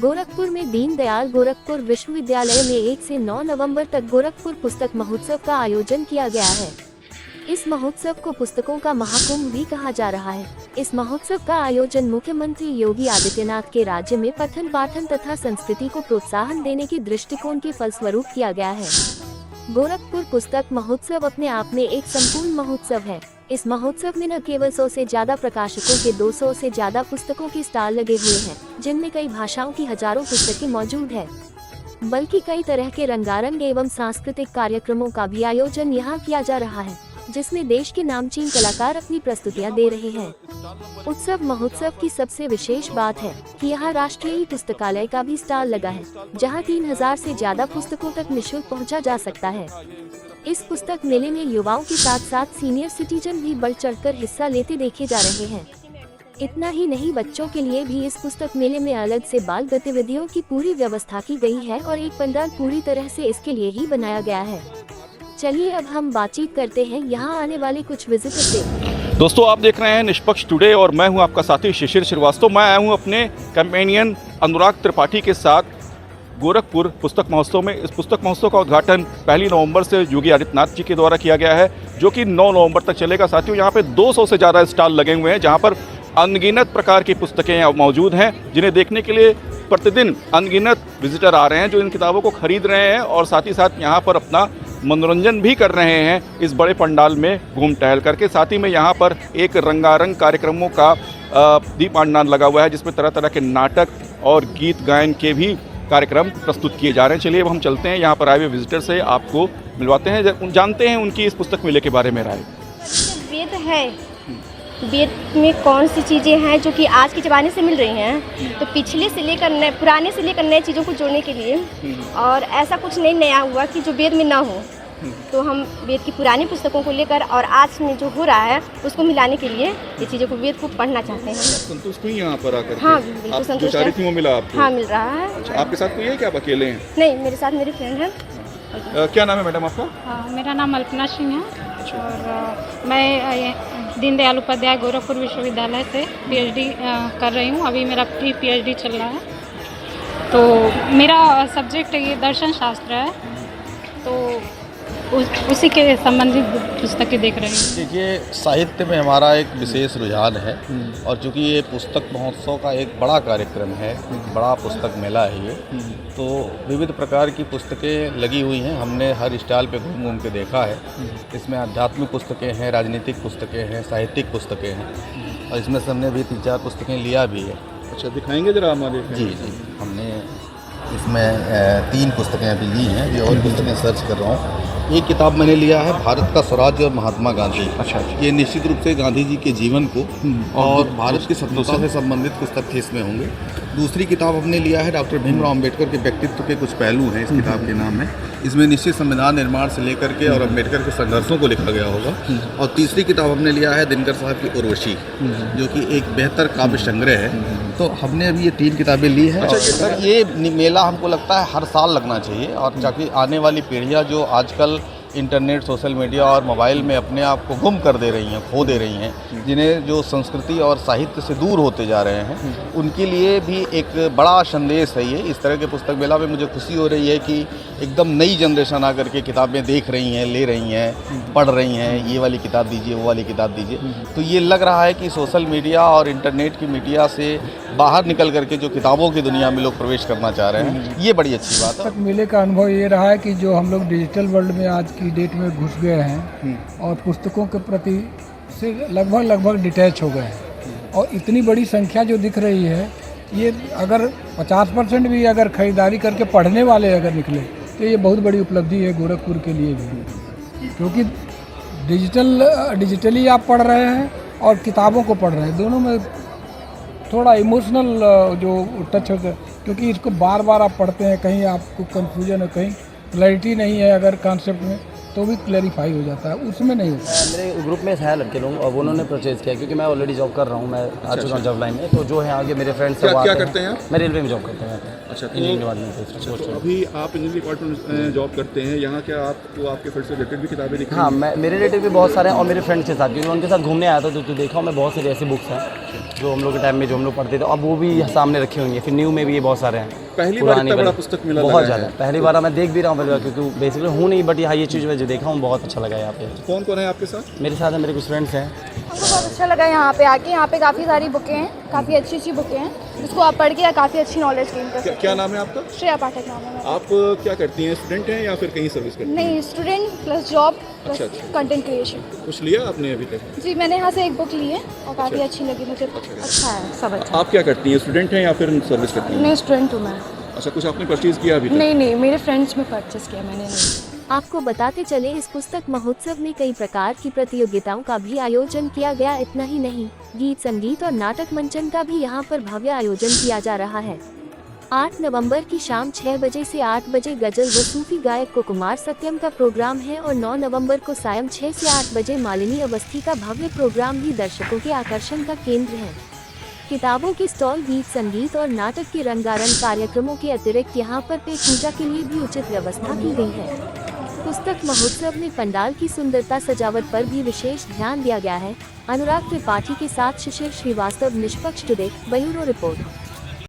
गोरखपुर में दीनदयाल गोरखपुर विश्वविद्यालय में 1 से 9 नवंबर तक गोरखपुर पुस्तक महोत्सव का आयोजन किया गया है। इस महोत्सव को पुस्तकों का महाकुंभ भी कहा जा रहा है। इस महोत्सव का आयोजन मुख्यमंत्री योगी आदित्यनाथ के राज्य में पठन पाठन तथा संस्कृति को प्रोत्साहन देने के दृष्टिकोण के फलस्वरूप किया गया है। गोरखपुर पुस्तक महोत्सव अपने आप में एक संपूर्ण महोत्सव है। इस महोत्सव में न केवल 100 से ज्यादा प्रकाशकों के 200 से ज्यादा पुस्तकों के स्टॉल लगे हुए हैं, जिनमें कई भाषाओं की हजारों पुस्तकें मौजूद है, बल्कि कई तरह के रंगारंग एवं सांस्कृतिक कार्यक्रमों का भी आयोजन यहाँ किया जा रहा है, जिसमें देश के नामचीन कलाकार अपनी प्रस्तुतियाँ दे रहे हैं। उत्सव महोत्सव की सबसे विशेष बात है कि यहाँ राष्ट्रीय पुस्तकालय का भी स्टॉल लगा है, जहाँ 3000 से ज्यादा पुस्तकों तक निःशुल्क पहुँचा जा सकता है। इस पुस्तक मेले में युवाओं के साथ साथ सीनियर सिटीजन भी बढ़ चढ़कर हिस्सा लेते देखे जा रहे हैं। इतना ही नहीं, बच्चों के लिए भी इस पुस्तक मेले में अलग से बाल गतिविधियों की पूरी व्यवस्था की गई है और एक पंडाल पूरी तरह से इसके लिए ही बनाया गया है। चलिए अब हम बातचीत करते हैं यहाँ आने वाले कुछ विजिटर से। दोस्तों, आप देख रहे हैं निष्पक्ष टुडे और मैं हूं आपका साथी शिशिर श्रीवास्तव। मैं आया हूं अपने कंपेनियन अनुराग त्रिपाठी के साथ गोरखपुर पुस्तक महोत्सव में। इस पुस्तक महोत्सव का उद्घाटन 1 नवंबर से योगी आदित्यनाथ जी के द्वारा किया गया है, जो कि 9 नवंबर तक चलेगा। साथियों, यहाँ पे 200 से ज़्यादा स्टॉल लगे हुए हैं, जहाँ पर अनगिनत प्रकार की पुस्तकें मौजूद हैं, जिन्हें देखने के लिए प्रतिदिन अनगिनत विजिटर आ रहे हैं, जो इन किताबों को खरीद रहे हैं और साथ ही साथ यहाँ पर अपना मनोरंजन भी कर रहे हैं इस बड़े पंडाल में घूम टहल करके। साथ ही में यहाँ पर एक रंगारंग कार्यक्रमों का दीपांडान लगा हुआ है, जिसमें तरह तरह के नाटक और गीत गायन के भी कार्यक्रम प्रस्तुत किए जा रहे हैं। चलिए अब हम चलते हैं यहाँ पर आए हुए विजिटर से, आपको मिलवाते हैं, जानते हैं उनकी इस पुस्तक मेले के बारे में राय। वेद है, वेद में कौन सी चीज़ें हैं जो कि आज के ज़माने से मिल रही हैं, तो पिछले से लेकर नए, पुराने से लेकर नए चीज़ों को जोड़ने के लिए, और ऐसा कुछ नहीं नया हुआ कि जो वेद में ना हो, तो हम वेद की पुरानी पुस्तकों को लेकर और आज में जो हो रहा है उसको मिलाने के लिए ये चीज़ों को, वेद को पढ़ना चाहते हैं। संतुष्ट हुई यहाँ पर आकर? हाँ, बिल्कुल संतुष्ट है। मिला आपको? हाँ, मिल रहा है। अच्छा, आपके साथ कोई है क्या, आप अकेले हैं? नहीं, मेरे साथ मेरी फ्रेंड है। क्या नाम है मैडम आपका? मेरा नाम अल्पना सिंह है और मैं दीनदयाल उपाध्याय गोरखपुर विश्वविद्यालय से PhD कर रही हूँ। अभी मेरा प्री PhD चल रहा है। तो मेरा सब्जेक्ट ये दर्शन शास्त्र है, तो उसी के संबंधित पुस्तकें देख रहे हैं। देखिए, साहित्य में हमारा एक विशेष रुझान है और चूँकि ये पुस्तक महोत्सव का एक बड़ा कार्यक्रम है, बड़ा पुस्तक मेला है ये, तो विविध प्रकार की पुस्तकें लगी हुई हैं। हमने हर स्टॉल पे घूम घूम के देखा है। इसमें आध्यात्मिक पुस्तकें हैं, राजनीतिक पुस्तकें हैं, साहित्यिक पुस्तकें हैं, और इसमें से हमने भी 3-4 पुस्तकें लिया भी है। अच्छा, दिखाएंगे जरा हमारे? जी, हमने इसमें 3 पुस्तकें अभी ली हैं, अभी और पुस्तकें सर्च कर रहा हूँ। एक किताब मैंने लिया है भारत का स्वराज्य और महात्मा गांधी। अच्छा। ये निश्चित रूप से गांधी जी के जीवन को और भारत की सत्ता से संबंधित कुछ तथ्य इसमें होंगे। दूसरी किताब हमने लिया है डॉक्टर भीमराव अंबेडकर के व्यक्तित्व के कुछ पहलू हैं इस किताब के नाम में। इसमें निश्चित संविधान निर्माण से लेकर के और अंबेडकर के संघर्षों को लिखा गया होगा। और तीसरी किताब हमने लिया है दिनकर साहब की उर्वशी, जो कि एक बेहतर काव्य संग्रह है। तो हमने अभी ये 3 किताबें ली हैं। अच्छा, ये मेला हमको लगता है हर साल लगना चाहिए, और ताकि आने वाली पीढ़ियाँ जो आजकल इंटरनेट, सोशल मीडिया और मोबाइल में अपने आप को गुम कर दे रही हैं, खो दे रही हैं, जिन्हें जो संस्कृति और साहित्य से दूर होते जा रहे हैं, उनके लिए भी एक बड़ा संदेश है ये। इस तरह के पुस्तक मेला में मुझे खुशी हो रही है कि एकदम नई जनरेशन आकर के किताबें देख रही हैं, ले रही हैं, पढ़ रही हैं, ये वाली किताब दीजिए, वो वाली किताब दीजिए। तो ये लग रहा है कि सोशल मीडिया और इंटरनेट की मीडिया से बाहर निकल करके जो किताबों की दुनिया में लोग प्रवेश करना चाह रहे हैं, ये बड़ी अच्छी बात है। पुस्तक मेले का अनुभव ये रहा है कि जो हम लोग डिजिटल वर्ल्ड में आज की डेट में घुस गए हैं और पुस्तकों के प्रति से लगभग डिटैच हो गए हैं, और इतनी बड़ी संख्या जो दिख रही है, ये अगर 50% भी अगर खरीदारी करके पढ़ने वाले अगर निकले तो ये बहुत बड़ी उपलब्धि है गोरखपुर के लिए भी, क्योंकि डिजिटली आप पढ़ रहे हैं और किताबों को पढ़ रहे हैं, दोनों में थोड़ा इमोशनल जो टच होता है, क्योंकि इसको बार बार आप पढ़ते हैं, कहीं आपको कंफ्यूजन है, कहीं क्लैरिटी नहीं है अगर कॉन्सेप्ट में, तो भी क्लैरिफाई हो जाता है, उसमें नहीं होता। मेरे ग्रुप में है लड़के लोग और उन्होंने परचेज़ किया क्योंकि मैं ऑलरेडी जॉब कर रहा हूँ, मैं आ चुका हूँ जॉब लाइन में। तो जो है आगे मेरे फ्रेंड्स क्या सब क्या आते करते हैं आप? मैं रेलवे में जॉब करता हूँ। अच्छा, तो- इंजीनियरिंग डिपार्टमेंट में। तो अभी आप इंजीनियरिंग डिपार्टमेंट में जॉब करते हैं, यहाँ क्या आपको आपके फील्ड से रिलेटेड भी किताबें दिख रही हाँ, हैं? मैं मेरे रिलेटिव भी बहुत सारे हैं और मेरे फ्रेंड्स के साथ, क्योंकि उनके साथ घूमने आया था तो देखा हूँ मैं बहुत सारी ऐसी बुक्स हैं जो हम लोग के टाइम में जो हम लोग पढ़ते थे, अब वो भी सामने रखे होंगे। फिर न्यू में भी ये बहुत सारे हैं। पहली बार पुरानी इतना बड़ा वाली। पुस्तक मेला बहुत लगा ज़्यादा, है। पहली बार मैं देख भी रहा हूँ पहली बार, क्योंकि बेसिकली हूँ नहीं, बट यहाँ ये चीज़ मैं जो देखा हूँ बहुत अच्छा लगा यहाँ पे। कौन कौन है आपके साथ? मेरे साथ है मेरे कुछ फ्रेंड्स हैं। हमको बहुत अच्छा लगा यहाँ पे आके। यहाँ पे काफ़ी सारी बुकें हैं, काफ़ी अच्छी अच्छी बुकें हैं जिसको आप पढ़ के काफ़ी अच्छी नॉलेज गेन कर सकते हैं। क्या नाम है आपका? श्रेया पाठक नाम है मेरा। आप क्या करती हैं? स्टूडेंट हैं या फिर कहीं सर्विस करती हैं? नहीं, स्टूडेंट प्लस जॉब प्लस अच्छा। Content creation. कुछ लिया आपने अभी तक? जी, मैंने यहाँ से एक बुक ली है और काफ़ी अच्छी लगी मुझे। अच्छा है, सब अच्छा। आप क्या करती हैं? स्टूडेंट हैं या फिर सर्विस करती हैं? नहीं, स्टूडेंट हूँ मैं। अच्छा, कुछ आपने परचेज किया अभी तक? नहीं, मेरे फ्रेंड्स में परचेस किया मैंने। नहीं। आपको बताते चले, इस पुस्तक महोत्सव में कई प्रकार की प्रतियोगिताओं का भी आयोजन किया गया। इतना ही नहीं, गीत संगीत और नाटक मंचन का भी यहाँ पर भव्य आयोजन किया जा रहा है। 8 नवंबर की शाम 6 बजे से 8 बजे गजल व सूफी गायक को कुमार सत्यम का प्रोग्राम है और 9 नवंबर को सायं 6 से 8 बजे मालिनी अवस्थी का भव्य प्रोग्राम भी दर्शकों के आकर्षण का केंद्र है। किताबों की स्टॉल, गीत संगीत और नाटक के रंगारंग कार्यक्रमों के अतिरिक्त यहाँ पर पेट पूजा के लिए भी उचित व्यवस्था की गई है। पुस्तक महोत्सव में पंडाल की सुंदरता सजावट पर भी विशेष ध्यान दिया गया है। अनुराग त्रिपाठी के साथ शिशिर श्रीवास्तव, निष्पक्ष टुडे, ब्यूरो रिपोर्ट।